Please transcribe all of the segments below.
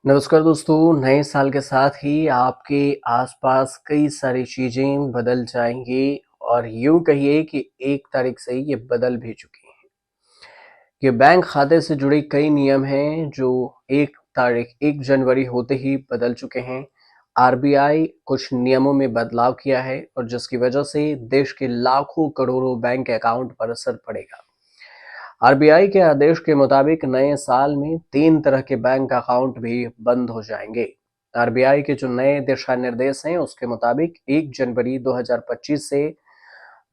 नमस्कार दोस्तों, नए साल के साथ ही आपके आसपास कई सारी चीज़ें बदल जाएँगी और यूँ कहिए कि 1 तारीख से ये बदल भी चुकी हैं। ये बैंक खाते से जुड़े कई नियम हैं जो 1 जनवरी होते ही बदल चुके हैं। आरबीआई कुछ नियमों में बदलाव किया है और जिसकी वजह से देश के लाखों करोड़ों बैंक अकाउंट पर असर पड़ेगा। आरबीआई के आदेश के मुताबिक नए साल में 3 तरह के बैंक अकाउंट भी बंद हो जाएंगे। आरबीआई के जो नए दिशा निर्देश हैं उसके मुताबिक 1 जनवरी 2025 से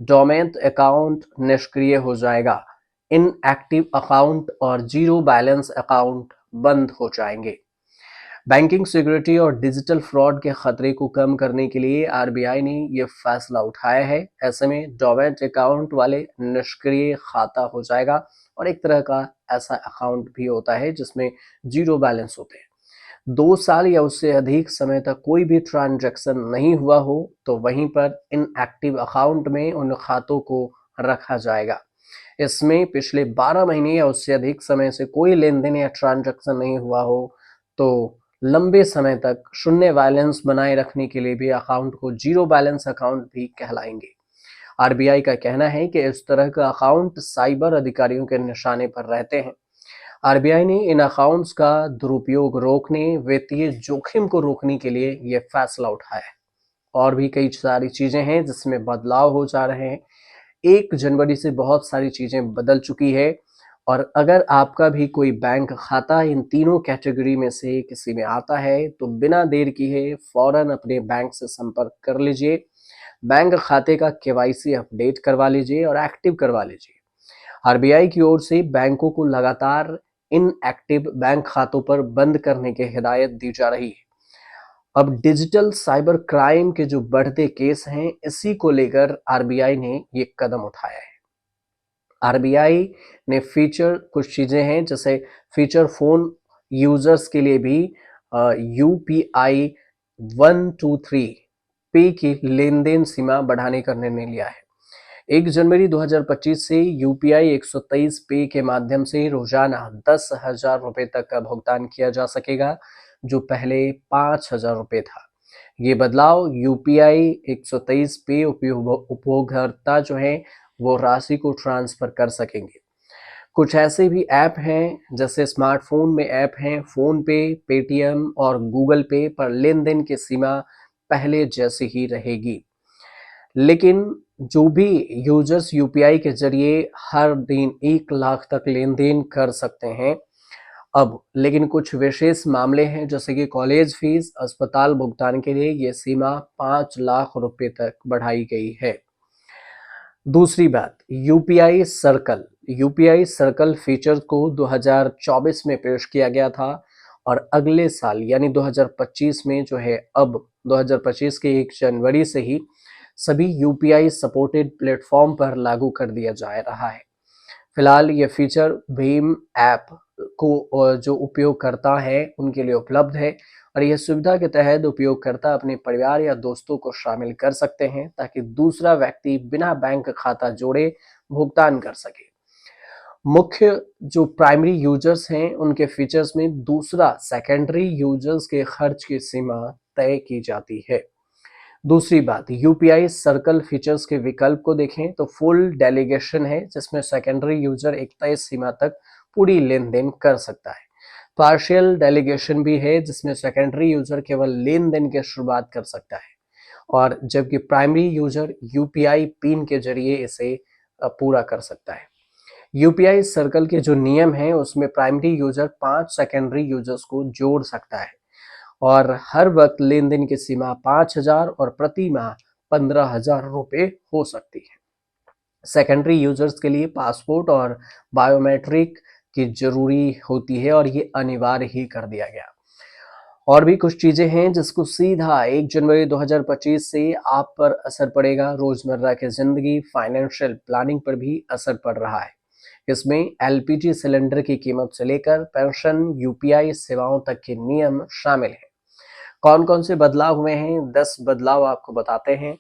डोमेंट अकाउंट निष्क्रिय हो जाएगा। इनएक्टिव अकाउंट और जीरो बैलेंस अकाउंट बंद हो जाएंगे। बैंकिंग सिक्योरिटी और डिजिटल फ्रॉड के खतरे को कम करने के लिए आरबीआई ने यह फैसला उठाया है। ऐसे में डोमेंट अकाउंट वाले निष्क्रिय खाता हो जाएगा और एक तरह का ऐसा अकाउंट भी होता है जिसमें जीरो बैलेंस होते हैं। 2 साल या उससे अधिक समय तक कोई भी ट्रांजैक्शन नहीं हुआ हो तो वहीं पर इनएक्टिव अकाउंट में उन खातों को रखा जाएगा। इसमें पिछले 12 महीने या उससे अधिक समय से कोई लेन-देन या ट्रांजैक्शन नहीं हुआ हो तो लंबे समय तक शून्य बैलेंस बनाए रखने के लिए भी अकाउंट को जीरो बैलेंस अकाउंट भी कहलाएंगे। आरबीआई का कहना है कि इस तरह का अकाउंट साइबर अधिकारियों के निशाने पर रहते हैं। आरबीआई ने इन अकाउंट्स का दुरुपयोग रोकने, वित्तीय जोखिम को रोकने के लिए यह फैसला उठाया है। और भी कई सारी चीजें हैं जिसमें बदलाव हो जा रहे हैं। 1 जनवरी से बहुत सारी चीजें बदल चुकी है और अगर आपका भी कोई बैंक खाता इन तीनों कैटेगरी में से किसी में आता है तो बिना देर किए फौरन अपने बैंक से संपर्क कर लीजिए। बैंक खाते का केवाईसी अपडेट करवा लीजिए और एक्टिव करवा लीजिए। आरबीआई की ओर से बैंकों को लगातार इनएक्टिव बैंक खातों पर बंद करने की हिदायत दी जा रही है। अब डिजिटल साइबर क्राइम के जो बढ़ते केस हैं इसी को लेकर आरबीआई ने ये कदम उठाया है। आरबीआई ने फीचर कुछ चीजें हैं जैसे फीचर फोन यूजर्स के लिए भी यूपीआई 123 पे की लेन-देन सीमा बढ़ाने का निर्णय लिया है। 1 जनवरी 2025 से यूपीआई 123 पे के माध्यम से रोजाना 10,000 रुपए तक का भुगतान किया जा सकेगा, जो पहले 5,000 रुपए था। ये बदलाव यूपीआई 123 पे उपयोगकर्ता जो है वो राशि को ट्रांसफर कर सकेंगे। कुछ ऐसे भी ऐप हैं जैसे स्मार्टफोन में ऐप हैं फोन पे, पेटीएम और गूगल पे पर लेन-देन की सीमा पहले जैसी ही रहेगी। लेकिन जो भी यूजर्स यूपीआई के जरिए हर दिन 1 लाख तक लेन-देन कर सकते हैं अब, लेकिन कुछ विशेष मामले हैं जैसे कि कॉलेज फीस, अस्पताल भुगतान के लिए ये सीमा 5 लाख रुपए तक बढ़ाई गई है। दूसरी बात, यूपीआई सर्कल फीचर को 2024 में पेश किया गया था और अगले साल यानी 2025 में जो है अब 2025 के 1 जनवरी से ही सभी यूपीआई सपोर्टेड प्लेटफॉर्म पर लागू कर दिया जा रहा है। फिलहाल ये फीचर भीम ऐप को जो उपयोगकर्ता है उनके लिए उपलब्ध है और यह सुविधा के तहत उपयोगकर्ता अपने परिवार या दोस्तों को शामिल कर सकते हैं ताकि दूसरा व्यक्ति बिना बैंक खाता जोड़े भुगतान कर सके। मुख्य जो प्राइमरी यूजर्स हैं उनके फीचर्स में दूसरा सेकेंडरी यूजर्स के खर्च की सीमा तय की जाती है। दूसरी बात, यूपीआई सर्कल फीचर्स के विकल्प को देखें तो फुल डेलीगेशन है जिसमें सेकेंडरी यूजर एक तय सीमा तक पूरी लेन-देन कर सकता है। पार्शियल डेलीगेशन भी है जिसमें सेकेंडरी यूजर केवल लेन-देन की शुरुआत कर सकता है और जबकि प्राइमरी यूजर यूपीआई पिन के जरिए इसे पूरा कर सकता है। यूपीआई सर्कल के जो नियम हैं उसमें प्राइमरी यूजर 5 सेकेंडरी यूजर्स को जोड़ सकता है और हर वक्त लेन-देन की सीमा 5,000 और प्रति माह 15,000 रुपए हो सकती है। सेकेंडरी यूजर्स के लिए पासपोर्ट और बायोमेट्रिक की जरूरी होती है और ये अनिवार्य ही कर दिया गया। और भी कुछ चीजें हैं जिसको सीधा 1 जनवरी 2025 से आप पर असर पड़ेगा। रोजमर्रा की जिंदगी, फाइनेंशियल प्लानिंग पर भी असर पड़ रहा है। इसमें एलपीजी सिलेंडर की कीमत से लेकर पेंशन, यूपीआई सेवाओं तक के नियम शामिल हैं। कौन कौन से बदलाव हुए हैं, 10 बदलाव आपको बताते हैं।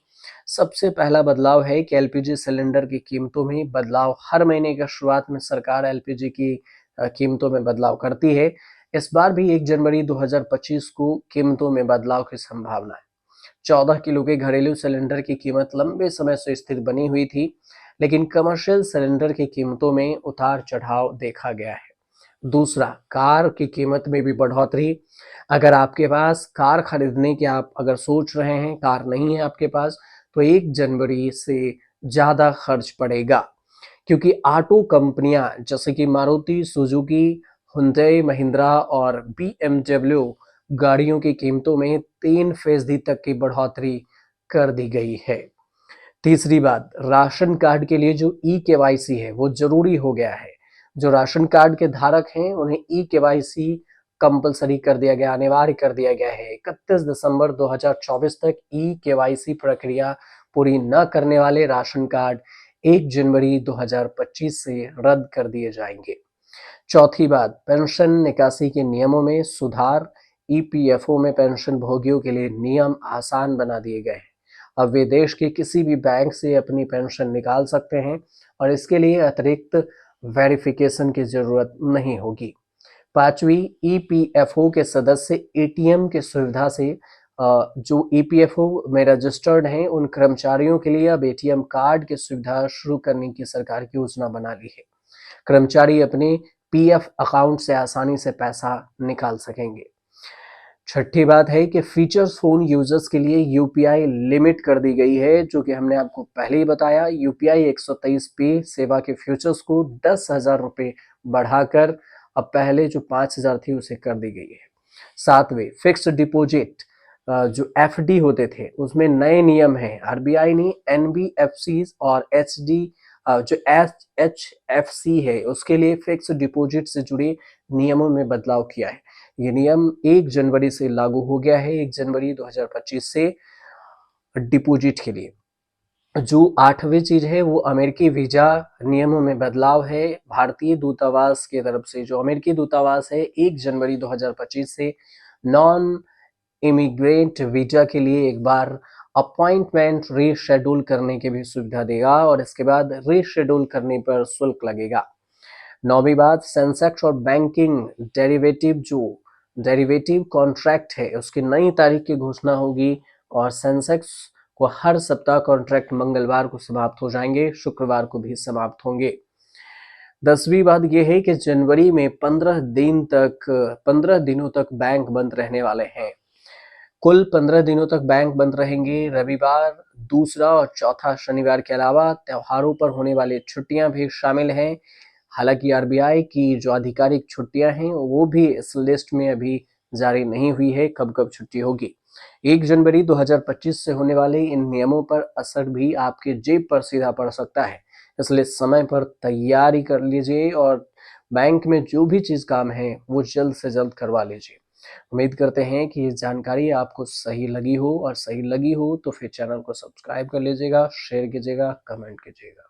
सबसे पहला बदलाव है कि एलपीजी सिलेंडर की कीमतों में बदलाव। हर महीने की शुरुआत में सरकार एलपीजी की कीमतों में बदलाव करती है। इस बार भी 1 जनवरी 2025 को कीमतों में बदलाव की संभावना है। 14 किलो के घरेलू सिलेंडर की कीमत लंबे समय से स्थिर बनी हुई थी, लेकिन कमर्शियल सिलेंडर की कीमतों में उतार-चढ़ाव देखा गया है। दूसरा, कार की कीमत में भी बढ़ोतरी। अगर आपके पास कार खरीदने की आप अगर सोच रहे हैं, कार नहीं है आपके पास, तो 1 जनवरी से ज़्यादा खर्च पड़ेगा, क्योंकि ऑटो कंपनियां जैसे कि मारुति सुजुकी, हुंडई महिंद्रा और बीएमडब्ल्यू गाड़ियों की कीमतों में 3% तक की बढ़ोतरी कर दी गई है। तीसरी बात, राशन कार्ड के लिए जो ई केवाईसी है वो जरूरी हो गया है। जो राशन कार्ड के धारक हैं उन्हें ई केवाईसी कंपलसरी कर दिया गया, अनिवार्य कर दिया गया है। 31 दिसंबर 2024 तक ई केवाईसी प्रक्रिया पूरी न करने वाले राशन कार्ड 1 जनवरी 2025 से रद्द कर दिए जाएंगे। चौथी बात, पेंशन निकासी के नियमों में सुधार। ईपीएफओ में पेंशन भोगियों के लिए नियम आसान बना दिए गए हैं। अब वे देश के किसी भी बैंक से अपनी पेंशन निकाल सकते हैं और इसके लिए अतिरिक्त वेरिफिकेशन की जरूरत नहीं होगी। पांचवी, ईपीएफओ के सदस्य एटीएम की सुविधा से जो ईपीएफओ में रजिस्टर्ड हैं उन कर्मचारियों के लिए अब एटीएम कार्ड की सुविधा शुरू करने की सरकार की योजना बना ली है। कर्मचारी अपने पीएफ अकाउंट से आसानी से पैसा निकाल सकेंगे। छठी बात है कि फीचर्स फोन यूजर्स के लिए यूपीआई लिमिट कर दी गई है, जो कि हमने आपको पहले ही बताया। यूपीआई 123 पे सेवा के फ्यूचर्स को 10,000 रुपये बढ़ाकर अब पहले जो 5,000 थी उसे कर दी गई है। सातवें, फिक्स्ड डिपॉजिट जो एफडी होते थे उसमें नए नियम हैं। आरबीआई ने एनबीएफसी और एचडी जो एचएफसी है उसके लिए फिक्स्ड डिपॉजिट से जुड़े नियमों में बदलाव किया है। ये नियम 1 जनवरी से लागू हो गया है, 1 जनवरी 2025 से डिपॉजिट के लिए। जो 8वीं चीज है वो अमेरिकी वीजा नियमों में बदलाव है। भारतीय दूतावास की तरफ से जो अमेरिकी दूतावास है 1 जनवरी 2025 से नॉन इमिग्रेंट वीजा के लिए एक बार अपॉइंटमेंट रीशेड्यूल करने की भी सुविधा देगा और इसके बाद रीशेड्यूल करने पर शुल्क लगेगा। 9वीं बात, सेंसेक्स और बैंकिंग डेरिवेटिव कॉन्ट्रैक्ट है उसकी नई तारीख की घोषणा होगी और सेंसेक्स को हर सप्ताह कॉन्ट्रैक्ट मंगलवार को समाप्त हो जाएंगे, शुक्रवार को भी समाप्त होंगे। 10वीं बात यह है कि जनवरी में 15 दिनों तक बैंक बंद रहने वाले हैं। कुल 15 दिनों तक बैंक बंद रहेंगे। रविवार, दूसरा और चौथा शनिवार के अलावा त्योहारों पर होने वाली छुट्टियां भी शामिल हैं। हालांकि आरबीआई की जो आधिकारिक छुट्टियां हैं वो भी इस लिस्ट में अभी जारी नहीं हुई है, कब कब छुट्टी होगी। 1 जनवरी 2025 से होने वाले इन नियमों पर असर भी आपके जेब पर सीधा पड़ सकता है, इसलिए समय पर तैयारी कर लीजिए और बैंक में जो भी चीज काम है वो जल्द से जल्द करवा लीजिए। उम्मीद करते हैं कि ये जानकारी आपको सही लगी हो और सही लगी हो तो फिर चैनल को सब्सक्राइब कर लीजिएगा, शेयर कीजिएगा, कमेंट कीजिएगा।